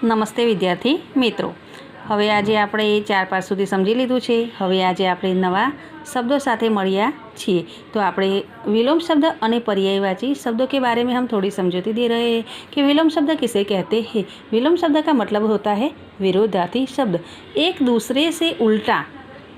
નમસ્તે વિદ્યાર્થી મિત્રો। હવે આજે આપણે 4 પાઠ સુધી સમજી લીધું છે। હવે આજે આપણે નવા शब्दों साथे મળ્યા છીએ। तो આપણે विलोम शब्द और पर्यायवाची शब्दों के बारे में हम थोड़ी समझौती दे रहे हैं कि विलोम शब्द किसे कहते हैं। विलोम शब्द का मतलब होता है विरोधार्थी शब्द, एक दूसरे से उल्टा,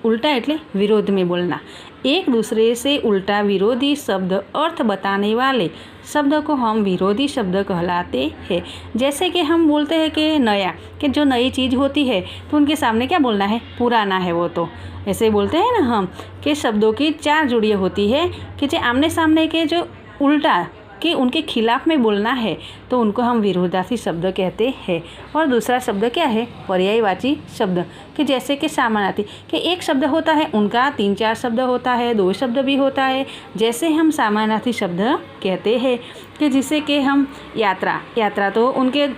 उल्टा एटले विरोध में बोलना, एक दूसरे से उल्टा विरोधी शब्द अर्थ बताने वाले शब्द को हम विरोधी शब्द कहलाते हैं। जैसे कि हम बोलते हैं कि नया, कि जो नई चीज़ होती है तो उनके सामने क्या बोलना है, पुराना है वो, तो ऐसे बोलते हैं ना हम कि शब्दों की 4 जोड़ियाँ होती है कि जो आमने सामने के जो उल्टा कि उनके खिलाफ में बोलना है तो उनको हम विरोधार्थी शब्द कहते हैं। और दूसरा शब्द क्या है, पर्यायवाची शब्द, कि जैसे कि समानार्थी, कि एक शब्द होता है उनका 3-4 शब्द होता है, 2 शब्द भी होता है, जैसे हम समानार्थी शब्द कहते हैं। कि जिसे कि हम यात्रा, यात्रा तो उनके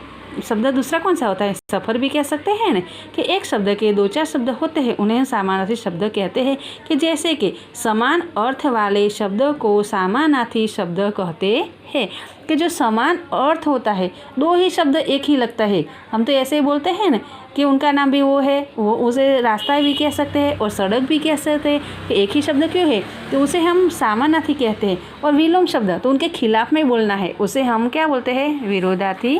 शब्द दूसरा कौन सा होता है, सफ़र भी कह सकते हैं ना, कि एक शब्द के 2-4 शब्द होते हैं उन्हें समानार्थी शब्द कहते हैं। कि जैसे कि समान अर्थ वाले शब्द को समानार्थी शब्द कहते हैं। कि जो समान अर्थ होता है, 2 ही शब्द एक ही लगता है, हम तो ऐसे ही बोलते हैं ना कि उनका नाम भी वो है, वो उसे रास्ता भी कह सकते हैं और सड़क भी कह सकते हैं, कि एक ही शब्द क्यों है तो उसे हम समानार्थी कहते हैं। और विलोम शब्द तो उनके खिलाफ में बोलना है, उसे हम क्या बोलते हैं, विरोधार्थी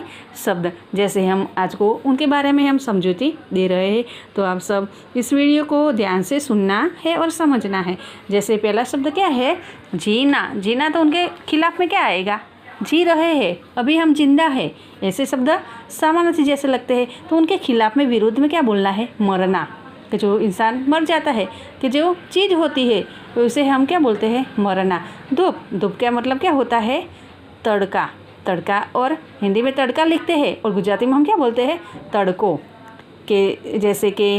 शब्द। जैसे हम आज को उनके बारे में हम समझौती दे रहे हैं। तो आप सब इस वीडियो को ध्यान से सुनना है और समझना है। जैसे पहला शब्द क्या है, जीना, जीना तो उनके खिलाफ में क्या आएगा, जी रहे हैं, अभी हम जिंदा है, ऐसे शब्द समानार्थी जैसे लगते हैं तो उनके खिलाफ में विरुद्ध में क्या बोलना है, मरना, कि जो इंसान मर जाता है, कि जो चीज़ होती है उसे हम क्या बोलते हैं, मरना। धूप, धूप का मतलब क्या होता है, तड़का, तड़का, और हिंदी में तड़का लिखते हैं और गुजराती में हम क्या बोलते हैं, तड़को। कि जैसे कि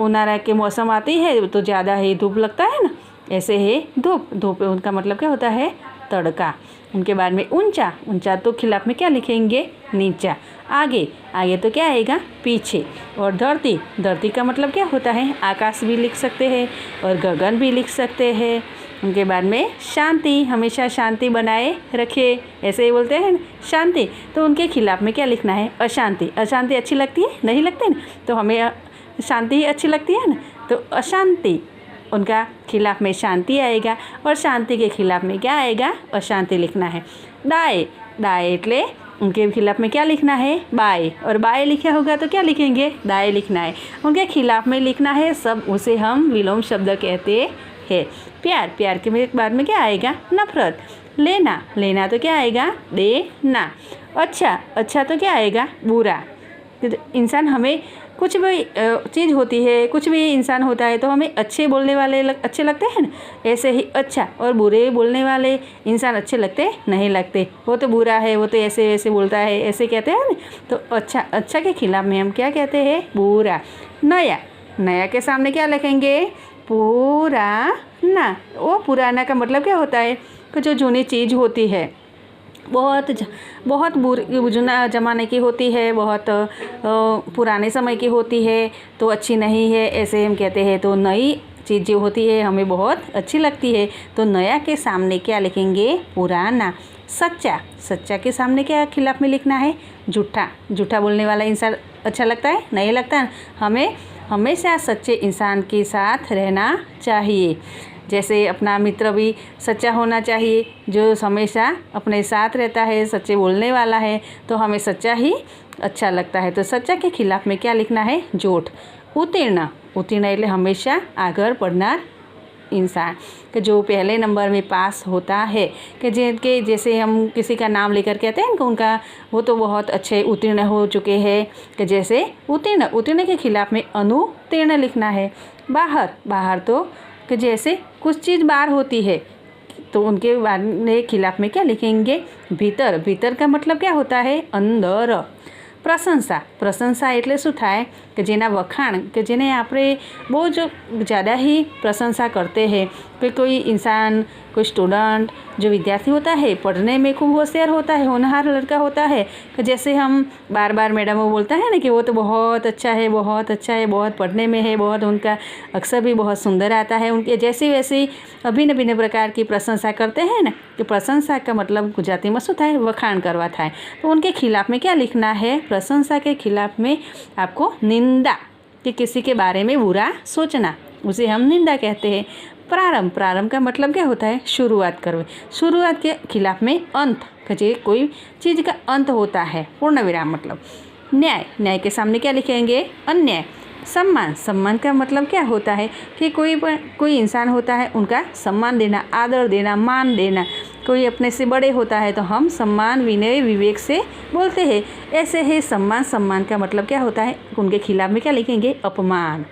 उनारा के मौसम आती है तो ज़्यादा ही धूप लगता है ना, ऐसे है धूप, धूप उनका मतलब क्या होता है, तड़का। उनके बाद में ऊंचा, ऊंचा तो खिलाफ में क्या लिखेंगे, नीचा। आगे, आगे तो क्या आएगा, पीछे। और धरती, धरती का मतलब क्या होता है, आकाश भी लिख सकते हैं और गगन भी लिख सकते हैं। उनके बाद में शांति, हमेशा शांति बनाए रखे, ऐसे ही बोलते हैं शांति, तो उनके खिलाफ में क्या लिखना है, अशांति। अशांति अच्छी लगती है, नहीं लगती ना, तो हमें शांति ही अच्छी लगती है ना, तो अशांति, उनका खिलाफ में शांति आएगा और शांति के खिलाफ में क्या आएगा, अशांति लिखना है। दाएँ, दाएँ एटले उनके खिलाफ में क्या लिखना है, बाएँ, और बाएँ लिखा होगा तो क्या लिखेंगे, दाएँ लिखना है। उनके खिलाफ में लिखना है सब, उसे हम विलोम शब्द कहते हैं। प्यार, प्यार के बाद में क्या आएगा, नफरत। लेना, लेना तो क्या आएगा, देना। अच्छा, अच्छा तो क्या आएगा, बुरा। इंसान हमें कुछ भी चीज़ होती है, कुछ भी इंसान होता है तो हमें अच्छे बोलने वाले अच्छे लगते हैं ना, ऐसे ही अच्छा और बुरे बोलने वाले इंसान अच्छे लगते नहीं लगते, वो तो बुरा है, वो तो ऐसे ऐसे बोलता है, ऐसे कहते हैं ना। तो अच्छा, अच्छा के खिलाफ में हम क्या कहते हैं, बुरा। नया, नया के सामने क्या लिखेंगे, पुराना। वो पुराना का मतलब क्या होता है, कि जो जूनी चीज़ होती है, बहुत जूना ज़माने की होती है, बहुत पुराने समय की होती है तो अच्छी नहीं है, ऐसे हम कहते हैं। तो नई चीज़ जो होती है हमें बहुत अच्छी लगती है, तो नया के सामने क्या लिखेंगे, पुराना। सच्चा, सच्चा के सामने क्या खिलाफ में लिखना है, झूठा। झूठा बोलने वाला इंसान अच्छा लगता है, नहीं लगता है। हमें हमेशा सच्चे इंसान के साथ रहना चाहिए। जैसे अपना मित्र भी सच्चा होना चाहिए, जो हमेशा अपने साथ रहता है, सच्चे बोलने वाला है, तो हमें सच्चा ही अच्छा लगता है। तो सच्चा के खिलाफ में क्या लिखना है, झूठ। उत्तीर्ण, उत्तीर्ण એટલે हमेशा आगे पढ़नार इंसान, कि जो पहले नंबर में पास होता है। कि जिनके जैसे हम किसी का नाम लेकर कहते हैं कि उनका वो तो बहुत अच्छे उत्तीर्ण हो चुके हैं, कि जैसे उत्तीर्ण, उत्तीर्ण के खिलाफ में अनुत्तीर्ण लिखना है। बाहर, बाहर तो कि जैसे कुछ चीज़ बाहर होती है तो उनके बाद में खिलाफ में क्या लिखेंगे, भीतर। भीतर का मतलब क्या होता है, अंदर। प्रशंसा, प्रशंसा એટલે શું થાય, કે જેના વખાણ, કે જેને આપણે બહુ જ ज़्यादा ही प्रशंसा करते हैं, कोई इंसान, कोई स्टूडेंट जो विद्यार्थी होता है पढ़ने में खूब होशियार होता है, होनहार लड़का होता है, तो जैसे हम बार बार मैडम वो बोलता है ना कि वो तो बहुत अच्छा है, बहुत अच्छा है, बहुत पढ़ने में है, बहुत उनका अक्षर भी बहुत सुंदर आता है, उनके जैसी वैसी भिन्न भिन्न प्रकार की प्रशंसा करते हैं ना। तो प्रशंसा का मतलब गुजराती में શું થાય? वखाण करवा થાય। तो उनके खिलाफ में क्या लिखना है? प्रशंसा के खिलाफ में आपको निंदा, कि किसी के बारे में बुरा सोचना, उसे हम निंदा कहते हैं। प्रारंभ, प्रारंभ का मतलब क्या होता है? शुरुआत करवे। शुरुआत के खिलाफ में अंत, कि कोई चीज़ का अंत होता है, पूर्ण विराम मतलब। न्याय, न्याय के सामने क्या लिखेंगे? अन्याय। सम्मान, सम्मान का मतलब क्या होता है? कि कोई इंसान होता है उनका सम्मान देना, आदर देना, मान देना। कोई अपने से बड़े होता है तो हम सम्मान, विनय, विवेक से बोलते हैं। ऐसे ही सम्मान, सम्मान का मतलब क्या होता है? उनके खिलाफ में क्या लिखेंगे? अपमान।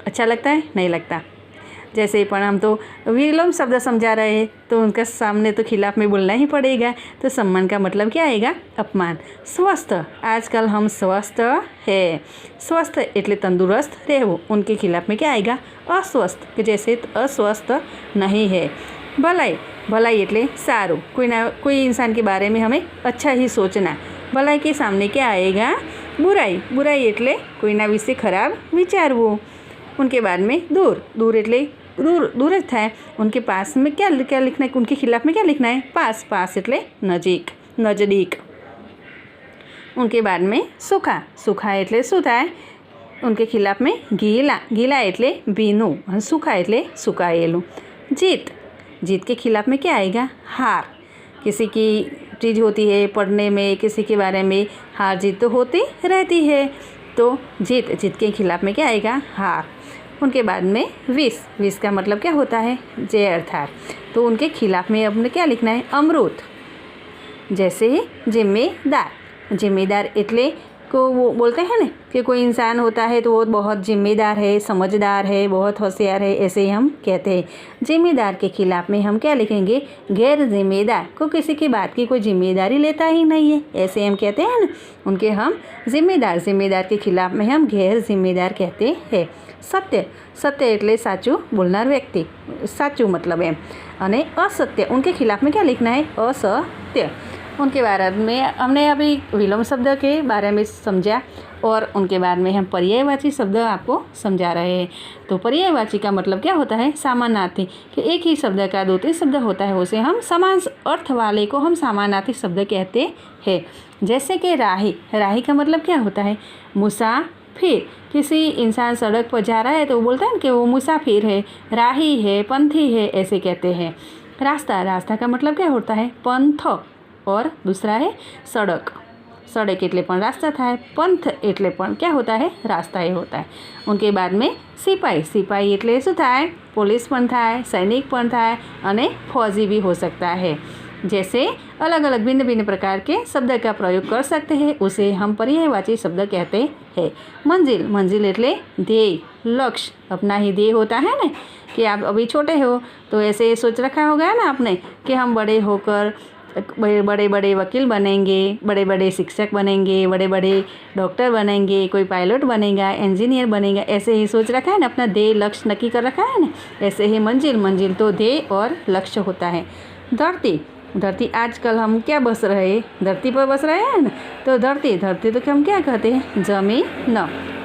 अच्छा लगता है? नहीं लगता। जैसे पण हम तो विलोम शब्द समझा रहे हैं, तो उनका सामने तो खिलाफ में बोलना ही पड़ेगा। तो सम्मान का मतलब क्या आएगा? अपमान। स्वस्थ, आजकल हम स्वस्थ है। स्वस्थ एटले तंदुरुस्त रहવું, उनके खिलाफ में क्या आएगा? अस्वस्थ, कि जैसे अस्वस्थ नहीं है। भलाई, भलाई एटले सारू, कोई इंसान के बारे में हमें अच्छा ही सोचना। भलाई के सामने क्या आएगा? बुराई, बुराई एटले कोईना विषे खराब विचारવું। उनके बाद में दूर, दूर एटले दूर, दूर ज थाय। उनके पास में क्या क्या लिखना है? उनके खिलाफ में क्या लिखना है? पास, पास एटले नजीक, नजदीक। उनके बाद में सूखा, सूखा एटले શું થાય? उनके खिलाफ में गीला, गीला एटले भीનું, और सूखा एटले सुकाયેલું। जीत, जीत के खिलाफ में क्या आएगा? हार। किसी की चीज़ होती है पढ़ने में, किसी के बारे में हार जीत तो होती रहती है। तो जीत, जीत के खिलाफ में क्या आएगा? हार। उनके बाद में विष, विष का मतलब क्या होता है? जहर था। तो उनके खिलाफ में अपने क्या लिखना है? अमृत। जैसे जिम्मेदार, जिम्मेदार एटले को वो बोलते हैं ना कि कोई इंसान होता है तो वो बहुत जिम्मेदार है, समझदार है, बहुत होशियार है, ऐसे ही हम कहते हैं। जिम्मेदार के खिलाफ में हम क्या लिखेंगे? गैर जिम्मेदार, को किसी की बात की कोई जिम्मेदारी लेता ही नहीं है, ऐसे हम कहते हैं ना। उनके हम जिम्मेदार, जिम्मेदार के खिलाफ में हम गैर जिम्मेदार कहते हैं। सत्य, सत्य एटले साचू बोलनार व्यक्ति, साचू मतलब एम। अने असत्य, उनके खिलाफ में क्या लिखना है? असत्य। उनके बारे में हमने अभी विलोम शब्द के बारे में समझा, और उनके बाद में हम पर्यायवाची शब्द आपको समझा रहे हैं। तो पर्यायवाची का मतलब क्या होता है? समानार्थी, कि एक ही शब्द का दो तीन शब्द होता है, उसे हम समान अर्थ वाले को हम समानार्थी शब्द कहते हैं। जैसे कि राही, राही का मतलब क्या होता है? मुसाफिर। किसी इंसान सड़क पर जा रहा है तो वो बोलता है ना कि वो मुसाफिर है, राही है, पंथी है, ऐसे कहते हैं। रास्ता, रास्ता का मतलब क्या होता है? पंथ। और दूसरा है सड़क, सड़क एटले पण रास्ता थाय, पंथ एटले पण क्या होता है? रास्ता ही होता है। उनके बाद में सिपाही, सिपाही एटले शुं थाय? पुलिस पण थाय, सैनिक पण थाय, अने फौजी भी हो सकता है। जैसे अलग अलग भिन्न भिन्न प्रकार के शब्द का प्रयोग कर सकते हैं, उसे हम पर्यायवाची शब्द कहते हैं। मंजिल, मंजिल एटले ध्येय, लक्ष्य, अपना ही ध्येय होता है ना। कि आप अभी छोटे हो तो ऐसे सोच रखा होगा ना आपने कि हम बड़े होकर बड़े बड़े वकील बनेंगे, बड़े बड़े शिक्षक बनेंगे, बड़े बड़े डॉक्टर बनेंगे, कोई पायलट बनेगा, इंजीनियर बनेगा, ऐसे ही सोच रखा है ना, अपना ध्येय लक्ष्य नक्की कर रखा है ना। ऐसे ही मंजिल, मंजिल तो ध्येय और लक्ष्य होता है। धरती, धरती आजकल हम क्या बस रहे हैं? धरती पर बस रहे हैं ना। तो धरती, धरती तो हम क्या कहते हैं? जमीन।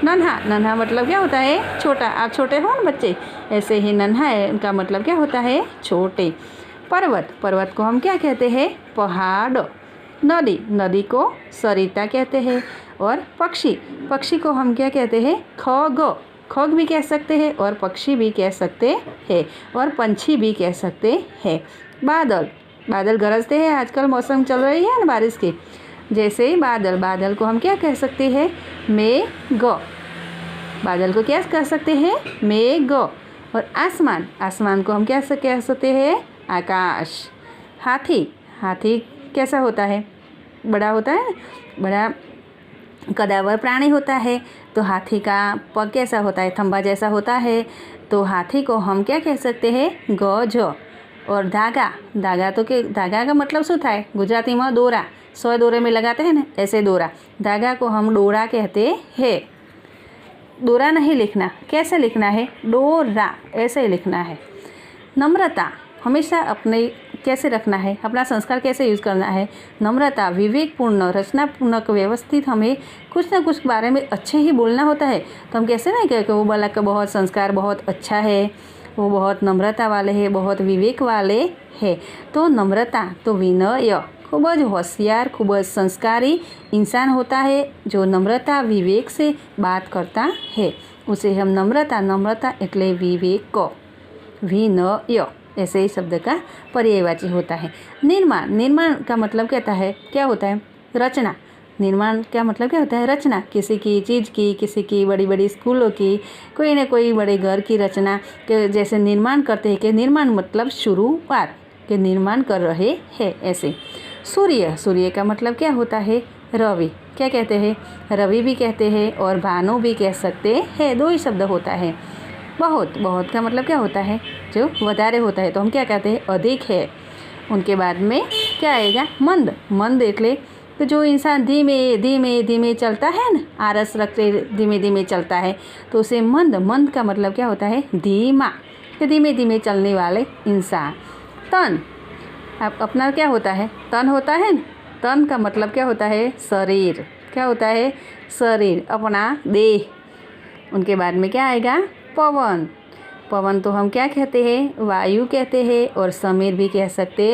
नन्हा, नन्हा मतलब क्या होता है? छोटा। आप छोटे हो ना बच्चे, ऐसे ही नन्हा है उनका मतलब क्या होता है? छोटे। पर्वत, पर्वत को हम क्या कहते हैं? पहाड़। नदी, नदी को सरिता कहते हैं। और पक्षी, पक्षी को हम क्या कहते हैं? खग, खग भी कह सकते हैं और पक्षी भी कह सकते हैं और पंछी भी कह सकते हैं। बादल, बादल गरजते हैं, आजकल मौसम चल रही है ना बारिश की। जैसे बादल, बादल को हम क्या कह सकते हैं? मेघ, बादल को क्या कह सकते हैं? मेघ। और आसमान, आसमान को हम क्या कह सकते हैं? आकाश। हाथी, हाथी कैसा होता है? बड़ा होता है, बड़ा कदावर प्राणी होता है। तो हाथी का पग कैसा होता है? खंभा जैसा होता है। तो हाथी को हम क्या कह सकते हैं? गज। और धागा, धागा तो के धागा का मतलब શું થાય? गुजराती में दोरा, 100 दोरे में लगाते हैं ना, ऐसे दोरा। धागा को हम डोरा कहते हैं। डोरा नहीं लिखना, कैसे लिखना है? डोरा, ऐसे ही लिखना है। नम्रता हमेशा अपने कैसे रखना है, अपना संस्कार कैसे यूज़ करना है। नम्रता विवेकपूर्ण, रचनापूर्वक, व्यवस्थित, हमें कुछ ना कुछ बारे में अच्छे ही बोलना होता है। तो हम कैसे नहीं कहें कि वो बालक का बहुत संस्कार बहुत अच्छा है, वो बहुत नम्रता वाले है, बहुत विवेक वाले है। तो नम्रता तो विनय, खूब ज होशियार, खूब ज संस्कारी इंसान होता है जो नम्रता विवेक से बात करता है, उसे हम नम्रता एटले विवेक, विनय ऐसे ही शब्द का पर्यायवाची होता है। निर्माण का मतलब क्या होता है? रचना। निर्माण का मतलब क्या होता है? रचना, किसी की चीज़ की, किसी की बड़ी बड़ी स्कूलों की, कोई ना कोई बड़े घर की रचना के जैसे निर्माण करते हैं कि निर्माण मतलब शुरुआत, के निर्माण कर रहे हैं ऐसे। सूर्य का मतलब क्या होता है? रवि। क्या कहते हैं? रवि भी कहते हैं और भानु भी कह सकते हैं, दो ही शब्द होता है। बहुत का मतलब क्या होता है? जो વધારે होता है, तो हम क्या कहते हैं? अधिक है। उनके बाद में क्या आएगा? मंद एटले तो जो इंसान धीमे चलता है ना, आरस रखते धीमे धीमे चलता है, तो उसे मंद का मतलब क्या होता है? धीमे चलने वाले इंसान। तन, आप अपना क्या होता है? तन होता है ना, तन का मतलब क्या होता है? शरीर। क्या होता है? शरीर, अपना देह। उनके बाद में क्या आएगा? पवन तो हम क्या कहते हैं? वायु कहते हैं और समीर भी कह सकते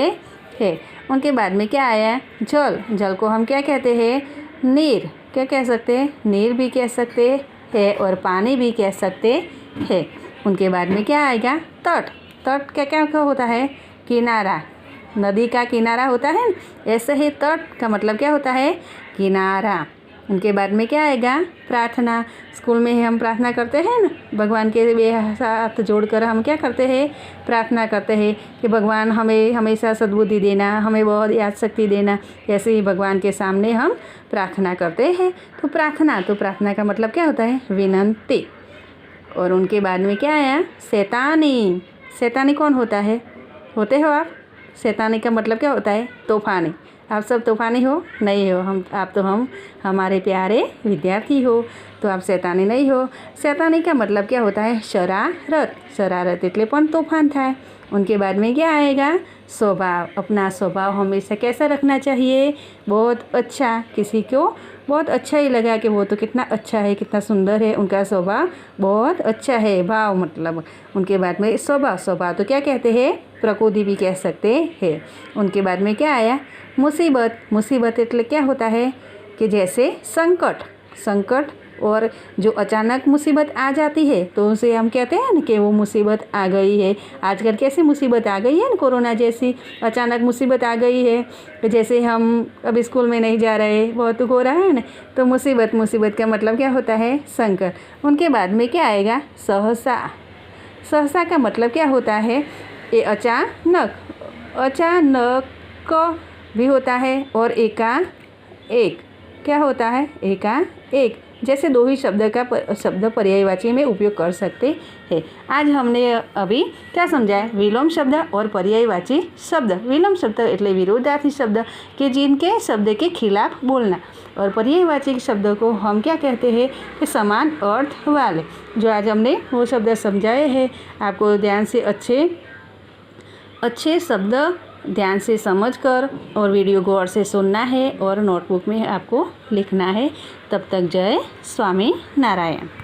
हैं। उनके बाद में क्या आया? जल को हम क्या कहते हैं? नीर। क्या कह सकते हैं? नीर भी कह सकते हैं और पानी भी कह सकते हैं। उनके बाद में क्या आएगा? तट क्या होता है? किनारा। नदी का किनारा होता है, ऐसे ही तट का मतलब क्या होता है? किनारा। उनके बाद में क्या आएगा? प्रार्थना। स्कूल में हम प्रार्थना करते हैं ना, भगवान के हाथ जोड़कर हम क्या करते हैं? प्रार्थना करते हैं कि भगवान हमें हमेशा सद्बुद्धि देना, हमें बहुत याद शक्ति देना। ऐसे ही भगवान के सामने हम प्रार्थना करते हैं। तो प्रार्थना का मतलब क्या होता है? विनंती। और उनके बाद में क्या आया? शैतानी कौन होता है? होते हो आप? शैतानी का मतलब क्या होता है? तूफानी। आप सब तूफानी हो? नहीं हो। हम हमारे प्यारे विद्यार्थी हो, तो आप शैतानी नहीं हो। शैतानी का मतलब क्या होता है? शरारत एटले पण तूफान था। उनके बाद में क्या आएगा? स्वभाव। अपना स्वभाव हमेशा कैसा रखना चाहिए? बहुत अच्छा। किसी को बहुत अच्छा ही लगा कि वो तो कितना अच्छा है, कितना सुंदर है, उनका स्वभाव बहुत अच्छा है। भाव मतलब उनके बाद में स्वभाव तो क्या कहते हैं? प्रकृति भी कह सकते हैं। उनके बाद में क्या आया? मुसीबत एटले क्या होता है? कि जैसे संकट और जो अचानक मुसीबत आ जाती है तो उसे हम कहते हैं ना कि वो मुसीबत आ गई है। आजकल कैसी मुसीबत आ गई है ना, कोरोना जैसी अचानक मुसीबत आ गई है। जैसे हम अब स्कूल में नहीं जा रहे, बहुत हो रहा है ना, तो मुसीबत का मतलब क्या होता है? संकट। उनके बाद में क्या आएगा? सहसा का मतलब क्या होता है? ये अचानक भी होता है और एकाएक क्या होता है? एकाएक। जैसे दो ही शब्द पर्यायवाची में उपयोग कर सकते हैं। आज हमने अभी क्या समझा है? विलोम शब्द और पर्यायवाची शब्द। विलोम शब्द एटले विरोधार्थी शब्द कि जिनके शब्द के खिलाफ बोलना, और पर्यायवाची शब्द को हम क्या कहते हैं? कि समान अर्थ वाले। जो आज हमने वो शब्द समझाए हैं, आपको ध्यान से अच्छे शब्द ध्यान से समझकर और वीडियो गौर से सुनना है और नोटबुक में आपको लिखना है। तब तक जय स्वामी नारायण।